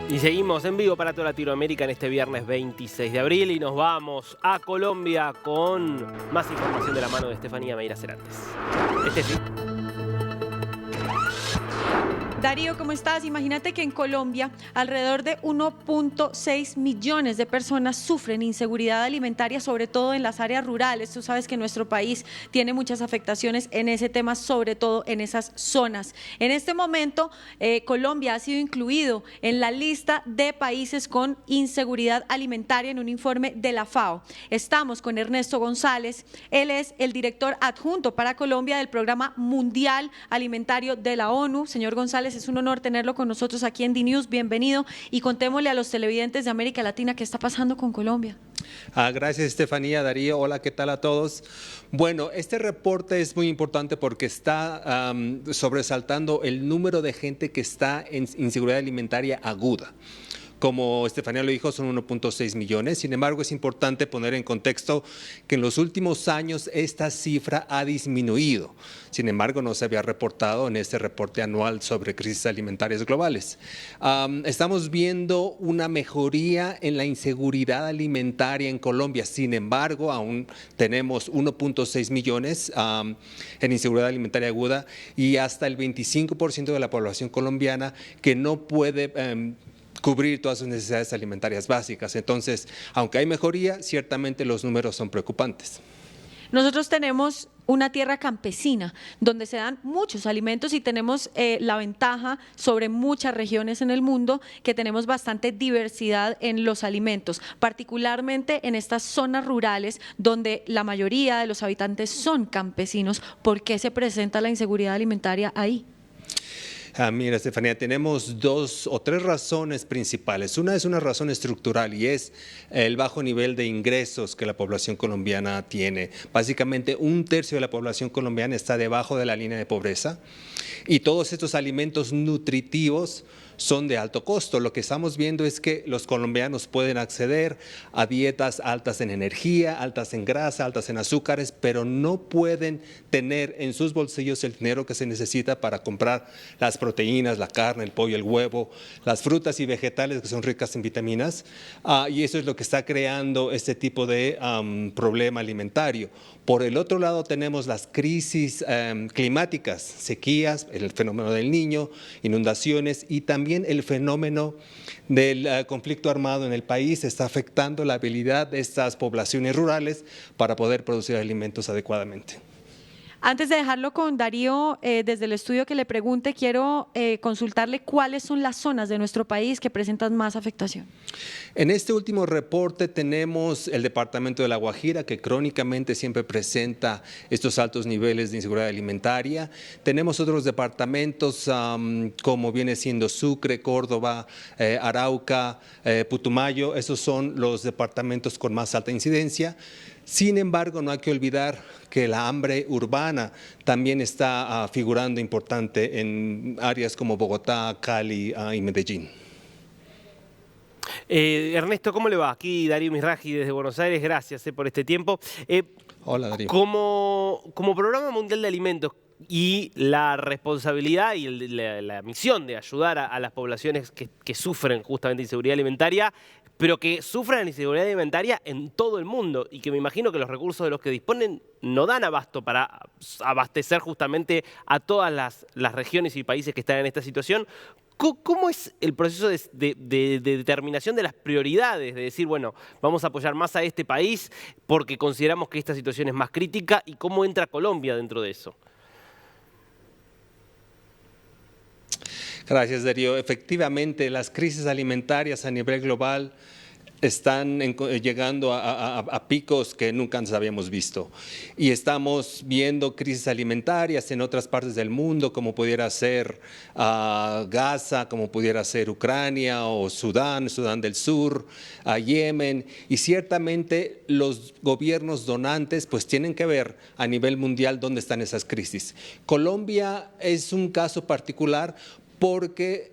Y seguimos en vivo para toda Latinoamérica en este viernes 26 de abril y nos vamos a Colombia con más información de la mano de Estefanía Meira Cerantes. Estefi. Darío, ¿cómo estás? Imagínate que en Colombia alrededor de 1.6 millones de personas sufren inseguridad alimentaria, sobre todo en las áreas rurales. Tú sabes que nuestro país tiene muchas afectaciones en ese tema, sobre todo en esas zonas. En este momento, Colombia ha sido incluido en la lista de países con inseguridad alimentaria en un informe de la FAO. Estamos con Ernesto González, él es el director adjunto para Colombia del Programa Mundial Alimentario de la ONU. Señor González, es un honor tenerlo con nosotros aquí en DNews. Bienvenido y contémosle a los televidentes de América Latina qué está pasando con Colombia. Gracias, Estefanía. Darío, hola, ¿qué tal a todos? Bueno, este reporte es muy importante porque está sobresaltando el número de gente que está en inseguridad alimentaria aguda. Como Estefanía lo dijo, son 1.6 millones. Sin embargo, es importante poner en contexto que en los últimos años esta cifra ha disminuido. Sin embargo, no se había reportado en este reporte anual sobre crisis alimentarias globales. Estamos viendo una mejoría en la inseguridad alimentaria en Colombia. Sin embargo, aún tenemos 1.6 millones en inseguridad alimentaria aguda y hasta el 25% de la población colombiana que no puede cubrir todas sus necesidades alimentarias básicas. Entonces, aunque hay mejoría, ciertamente los números son preocupantes. Nosotros tenemos una tierra campesina donde se dan muchos alimentos y tenemos la ventaja sobre muchas regiones en el mundo que tenemos bastante diversidad en los alimentos, particularmente en estas zonas rurales donde la mayoría de los habitantes son campesinos. ¿Por qué se presenta la inseguridad alimentaria ahí? Mira, Estefanía, tenemos dos o tres razones principales. Una es una razón estructural y es el bajo nivel de ingresos que la población colombiana tiene. Básicamente, 1/3 de la población colombiana está debajo de la línea de pobreza y todos estos alimentos nutritivos son de alto costo. Lo que estamos viendo es que los colombianos pueden acceder a dietas altas en energía, altas en grasa, altas en azúcares, pero no pueden tener en sus bolsillos el dinero que se necesita para comprar las proteínas, la carne, el pollo, el huevo, las frutas y vegetales que son ricas en vitaminas, y eso es lo que está creando este tipo de problema alimentario. Por el otro lado tenemos las crisis climáticas, sequías, el fenómeno del Niño, inundaciones y también el fenómeno del conflicto armado en el país está afectando la habilidad de estas poblaciones rurales para poder producir alimentos adecuadamente. Antes de dejarlo con Darío, desde el estudio que le pregunte, quiero consultarle cuáles son las zonas de nuestro país que presentan más afectación. En este último reporte tenemos el departamento de La Guajira, que crónicamente siempre presenta estos altos niveles de inseguridad alimentaria. Tenemos otros departamentos como viene siendo Sucre, Córdoba, Arauca, Putumayo. Esos son los departamentos con más alta incidencia. Sin embargo, no hay que olvidar que la hambre urbana también está figurando importante en áreas como Bogotá, Cali y Medellín. Ernesto, ¿cómo le va? Aquí Darío Misraji desde Buenos Aires, gracias por este tiempo. Hola, Darío. Como Programa Mundial de Alimentos y la responsabilidad y la misión de ayudar a las poblaciones que sufren justamente inseguridad alimentaria, pero que sufran inseguridad alimentaria en todo el mundo y que me imagino que los recursos de los que disponen no dan abasto para abastecer justamente a todas las regiones y países que están en esta situación. ¿Cómo es el proceso de determinación de las prioridades? De decir, bueno, vamos a apoyar más a este país porque consideramos que esta situación es más crítica, y cómo entra Colombia dentro de eso. Gracias, Darío. Efectivamente, las crisis alimentarias a nivel global están llegando a picos que nunca antes habíamos visto. Y estamos viendo crisis alimentarias en otras partes del mundo, como pudiera ser Gaza, como pudiera ser Ucrania o Sudán del Sur, Yemen. Y ciertamente los gobiernos donantes pues tienen que ver a nivel mundial dónde están esas crisis. Colombia es un caso particular porque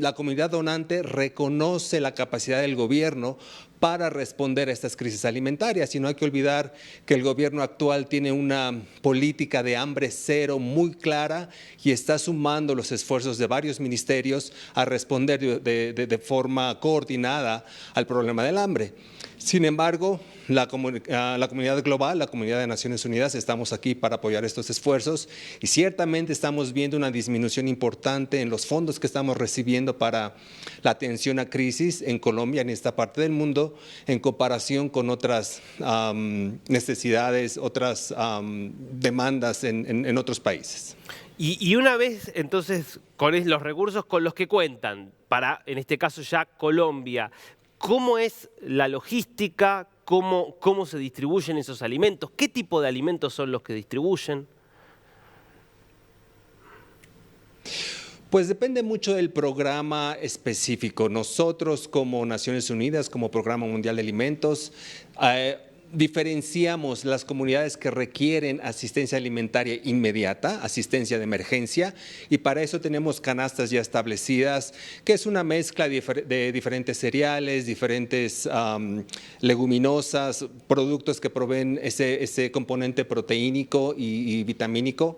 la comunidad donante reconoce la capacidad del gobierno para responder a estas crisis alimentarias. Y no hay que olvidar que el gobierno actual tiene una política de hambre cero muy clara y está sumando los esfuerzos de varios ministerios a responder de forma coordinada al problema del hambre. Sin embargo, la comunidad global, la comunidad de Naciones Unidas, estamos aquí para apoyar estos esfuerzos y ciertamente estamos viendo una disminución importante en los fondos que estamos recibiendo para la atención a crisis en Colombia, en esta parte del mundo, en comparación con otras necesidades, otras demandas en otros países. Y una vez, entonces, con los recursos con los que cuentan, para, en este caso ya Colombia, ¿cómo es la logística? ¿Cómo se distribuyen esos alimentos? ¿Qué tipo de alimentos son los que distribuyen? Pues depende mucho del programa específico. Nosotros como Naciones Unidas, como Programa Mundial de Alimentos, diferenciamos las comunidades que requieren asistencia alimentaria inmediata, asistencia de emergencia, y para eso tenemos canastas ya establecidas, que es una mezcla de diferentes cereales, diferentes leguminosas, productos que proveen ese componente proteínico y vitamínico.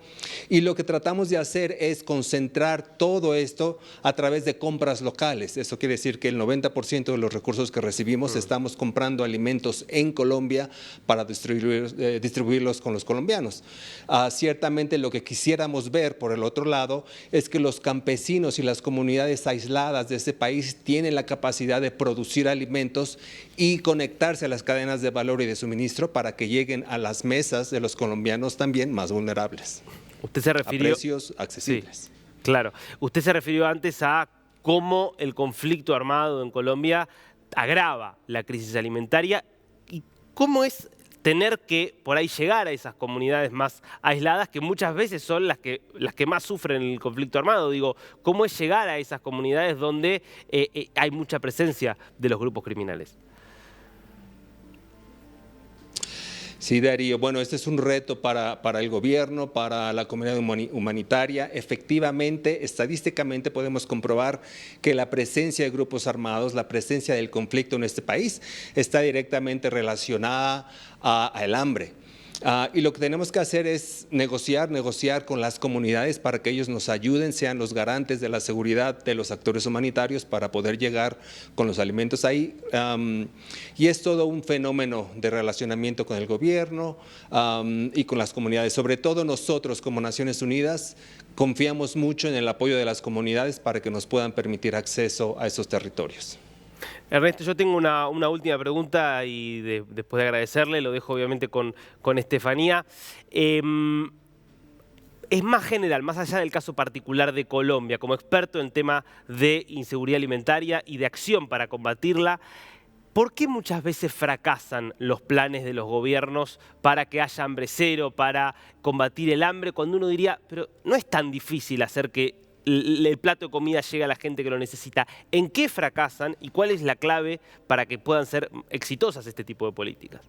Y lo que tratamos de hacer es concentrar todo esto a través de compras locales. Eso quiere decir que el 90% de los recursos que recibimos estamos comprando alimentos en Colombia para distribuirlos con los colombianos. Ciertamente lo que quisiéramos ver por el otro lado es que los campesinos y las comunidades aisladas de ese país tienen la capacidad de producir alimentos y conectarse a las cadenas de valor y de suministro para que lleguen a las mesas de los colombianos también más vulnerables. Usted se refirió a precios accesibles. Sí, claro. Usted se refirió antes a cómo el conflicto armado en Colombia agrava la crisis alimentaria. ¿Cómo es tener que por ahí llegar a esas comunidades más aisladas que muchas veces son las que más sufren el conflicto armado? Digo, ¿cómo es llegar a esas comunidades donde hay mucha presencia de los grupos criminales? Sí, Darío. Bueno, este es un reto para el gobierno, para la comunidad humanitaria. Efectivamente, estadísticamente podemos comprobar que la presencia de grupos armados, la presencia del conflicto en este país está directamente relacionada al hambre. Y lo que tenemos que hacer es negociar con las comunidades para que ellos nos ayuden, sean los garantes de la seguridad de los actores humanitarios para poder llegar con los alimentos ahí. Y es todo un fenómeno de relacionamiento con el gobierno y con las comunidades. Sobre todo nosotros como Naciones Unidas confiamos mucho en el apoyo de las comunidades para que nos puedan permitir acceso a esos territorios. Ernesto, yo tengo una última pregunta y después de agradecerle, lo dejo obviamente con Estefanía. Es más general, más allá del caso particular de Colombia, como experto en tema de inseguridad alimentaria y de acción para combatirla, ¿por qué muchas veces fracasan los planes de los gobiernos para que haya hambre cero, para combatir el hambre, cuando uno diría, pero no es tan difícil hacer que el plato de comida llega a la gente que lo necesita? ¿En qué fracasan y cuál es la clave para que puedan ser exitosas este tipo de políticas?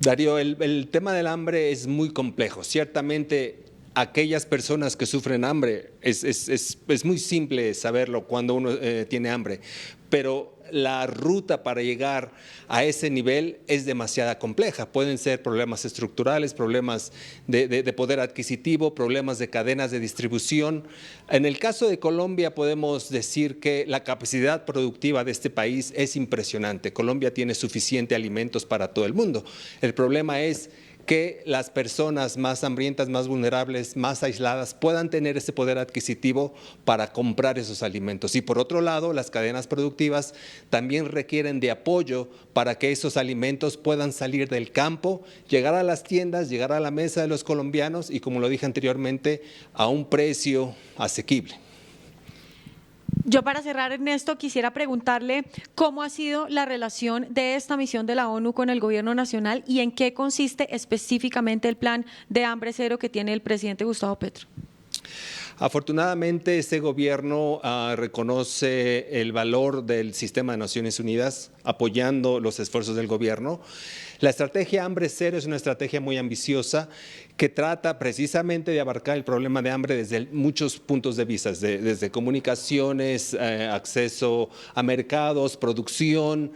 Darío, el tema del hambre es muy complejo. Ciertamente, aquellas personas que sufren hambre, es muy simple saberlo cuando uno tiene hambre, pero la ruta para llegar a ese nivel es demasiado compleja. Pueden ser problemas estructurales, problemas de poder adquisitivo, problemas de cadenas de distribución. En el caso de Colombia podemos decir que la capacidad productiva de este país es impresionante. Colombia tiene suficiente alimentos para todo el mundo. El problema es que las personas más hambrientas, más vulnerables, más aisladas puedan tener ese poder adquisitivo para comprar esos alimentos. Y por otro lado, las cadenas productivas también requieren de apoyo para que esos alimentos puedan salir del campo, llegar a las tiendas, llegar a la mesa de los colombianos y, como lo dije anteriormente, a un precio asequible. Yo, para cerrar, Ernesto, quisiera preguntarle cómo ha sido la relación de esta misión de la ONU con el gobierno nacional y en qué consiste específicamente el plan de hambre cero que tiene el presidente Gustavo Petro. Afortunadamente, este gobierno reconoce el valor del sistema de Naciones Unidas, apoyando los esfuerzos del gobierno. La estrategia Hambre Cero es una estrategia muy ambiciosa que trata precisamente de abarcar el problema de hambre desde muchos puntos de vista, desde comunicaciones, acceso a mercados, producción,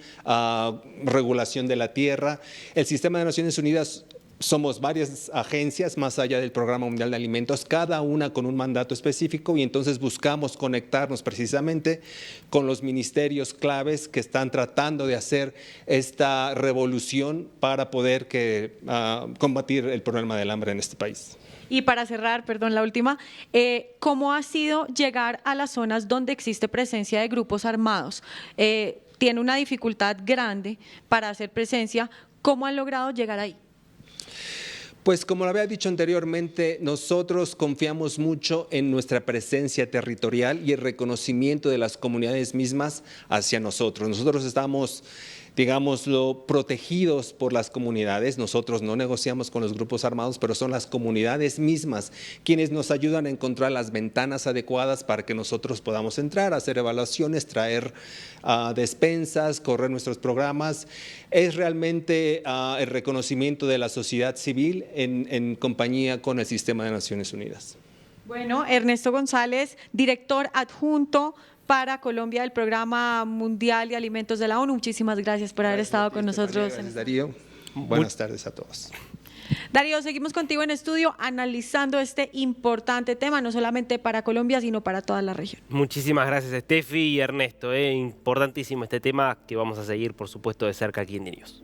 regulación de la tierra. El sistema de Naciones Unidas somos varias agencias más allá del Programa Mundial de Alimentos, cada una con un mandato específico, y entonces buscamos conectarnos precisamente con los ministerios claves que están tratando de hacer esta revolución para poder combatir el problema del hambre en este país. Y para cerrar, perdón, la última, ¿cómo ha sido llegar a las zonas donde existe presencia de grupos armados? Tiene una dificultad grande para hacer presencia. ¿Cómo han logrado llegar ahí? Pues como lo había dicho anteriormente, nosotros confiamos mucho en nuestra presencia territorial y el reconocimiento de las comunidades mismas hacia nosotros. Nosotros estamos, digámoslo, protegidos por las comunidades. Nosotros no negociamos con los grupos armados, pero son las comunidades mismas quienes nos ayudan a encontrar las ventanas adecuadas para que nosotros podamos entrar, hacer evaluaciones, traer despensas, correr nuestros programas. Es realmente el reconocimiento de la sociedad civil en compañía con el sistema de Naciones Unidas. Bueno, Ernesto González, director adjunto para Colombia del Programa Mundial de Alimentos de la ONU. Muchísimas gracias por haber estado con nosotros. Gracias, Darío. Buenas tardes a todos. Darío, seguimos contigo en estudio analizando este importante tema, no solamente para Colombia, sino para toda la región. Muchísimas gracias, Steffi y Ernesto. Importantísimo este tema que vamos a seguir, por supuesto, de cerca aquí en DiNews.